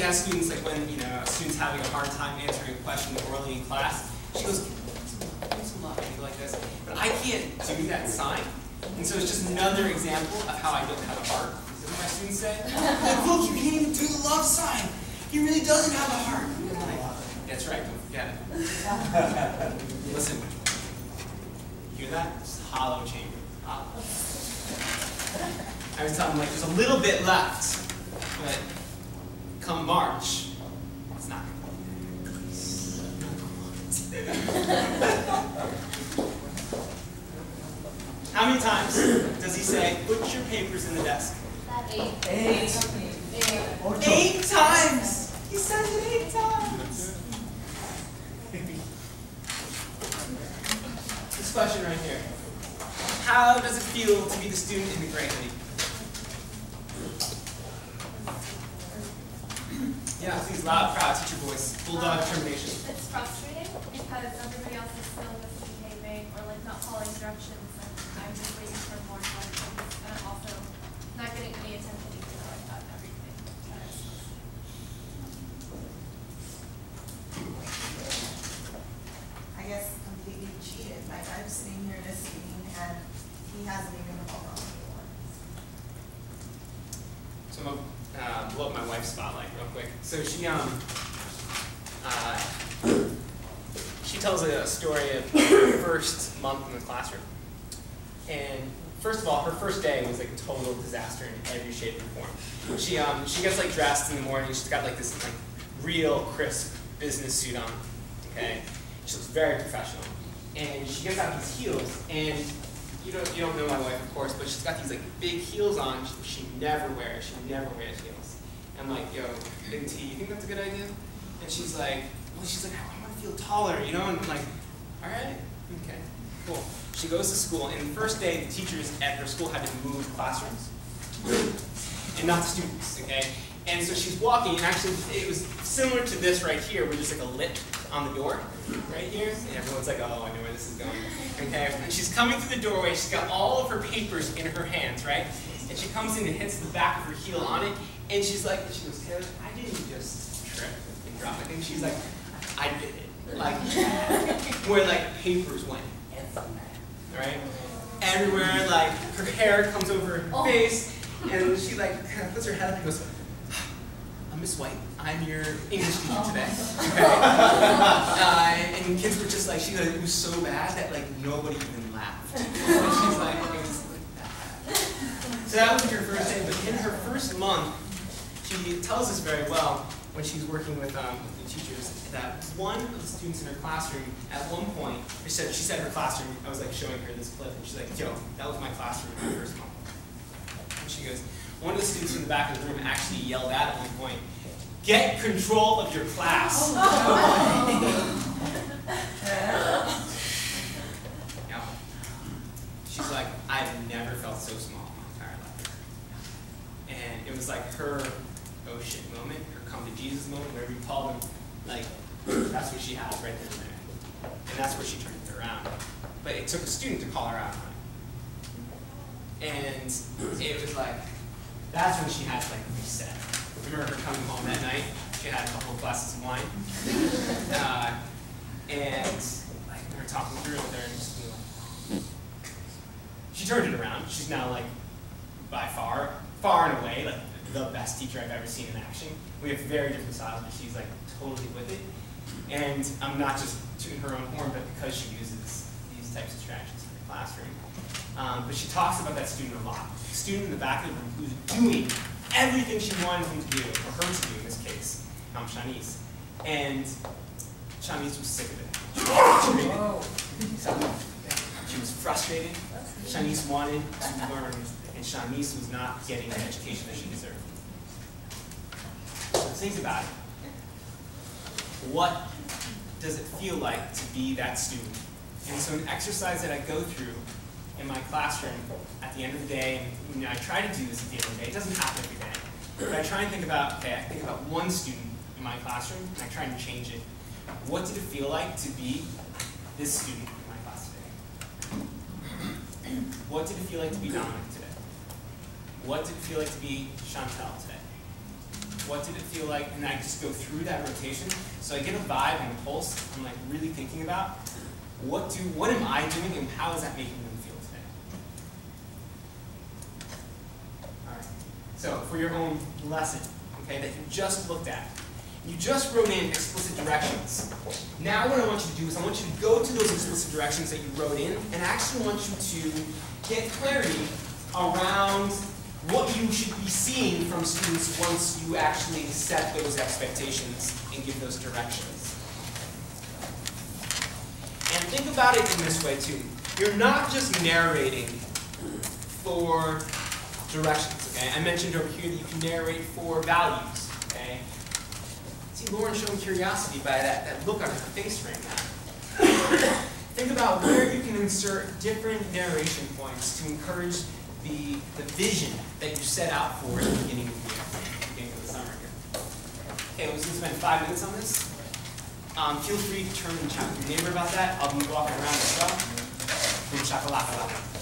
has students, like when a student's having a hard time answering a question orally in class, she goes, give some love, and go like this. But I can't do that sign. And so it's just another example of how I don't have a heart. Is that what my students say? Like, look, you can't even do the love sign. He really doesn't have a heart. I'm like, that's right, don't forget it. Listen, hear that? It's a hollow chamber. Hollow. I was telling them, like, there's a little bit left, but come March, it's not going to be there. How many times does he say, put your papers in the desk? 8. 8 times! He says it 8 times! This question right here. How does it feel to be the student in the Great League? Yeah, please, loud, proud, teacher voice, bulldog determination. It's frustrating because everybody else is still misbehaving or like not following directions, and I'm just waiting for more time, and I'm also not getting any attention even though I've done everything. I guess completely cheated. Like I'm sitting here listening and he hasn't even called on me once. So I'm gonna blow up my wife's spotlight real quick. So she tells a story of her first month in the classroom. And first of all, her first day was like a total disaster in every shape and form. She gets like dressed in the morning. She's got like this like real crisp business suit on. Okay, she looks very professional. And she gets out these heels, and you don't know my wife, of course, but she's got these like big heels on. She never wears. She never wears heels. I'm like, yo, Big T, you think that's a good idea? And she's like, well, I want to feel taller, you know? And I'm like, all right, okay, cool. She goes to school, and the first day, the teachers at her school had to move classrooms, and not the students, okay? And so she's walking, and actually, it was similar to this right here, where there's like a lip on the door, right here. And everyone's like, oh, I know where this is going, okay? And she's coming through the doorway, she's got all of her papers in her hands, right? And she comes in and hits the back of her heel on it, and she's like, she goes, Taylor, I didn't just trip and drop it. And she's like, I did it. Like, where like papers went everywhere, right? Everywhere, like her hair comes over her face, and she like kind of puts her head up and goes, Miss White, I'm your English teacher today. Okay? And kids were just like, it was so bad that like nobody even laughed. And she's like, it was like that. So that was her first day, but in her first month, she tells us very well when she's working with the teachers that one of the students in her classroom at one point, she said her classroom, I was like showing her this clip, and she's like, yo, that was my classroom in the first month. And she goes, one of the students in the back of the room actually yelled out at one point, get control of your class. Yeah. She's like, I've never felt so small in my entire life. And it was like her oh shit moment, her come to Jesus moment, whatever you call them, like, that's what she has right there and there. And that's where she turned it around. But it took a student to call her out on it. And it was like, that's when she had to like reset. Remember her coming home that night? She had a couple of glasses of wine. And like we were talking through it with her, and just like, she turned it around. She's now like by far and away, like the best teacher I've ever seen in action. We have very different styles, but she's like totally with it. And I'm not just tooting her own horn, but because she uses these types of strategies in the classroom. But she talks about that student a lot. The student in the back of the room who's doing everything she wanted him to do, or her to do in this case, Shanice. And Shanice was sick of it. She was frustrated. Shanice wanted to learn, and Shanice was not getting the education that she deserved. So think about it. What does it feel like to be that student? And so an exercise that I go through in my classroom at the end of the day, and I try to do this at the end of the day. It doesn't happen every day. But I try and think about, okay, I think about one student in my classroom, and I try and change it. What did it feel like to be this student in my class today? What did it feel like to be Dominic today? What did it feel like to be Chantel today? what did it feel like, and I just go through that rotation. So I get a vibe and a pulse. I'm like really thinking about what am I doing and how is that making them feel today? All right. So for your own lesson, okay, that you just looked at, you just wrote in explicit directions. Now what I want you to do is I want you to go to those explicit directions that you wrote in, and I actually want you to get clarity around what you should be seeing from students once you actually set those expectations and give those directions. And think about it in this way too. You're not just narrating for directions, okay? I mentioned over here that you can narrate for values, okay? See Lauren showing curiosity by that look on her face right now. Think about where you can insert different narration points to encourage the vision that you set out for at the beginning of the summer here. Okay, we're going to spend 5 minutes on this. Feel free to turn and chat with your neighbor about that. I'll be walking around as well. Boom shakalaka.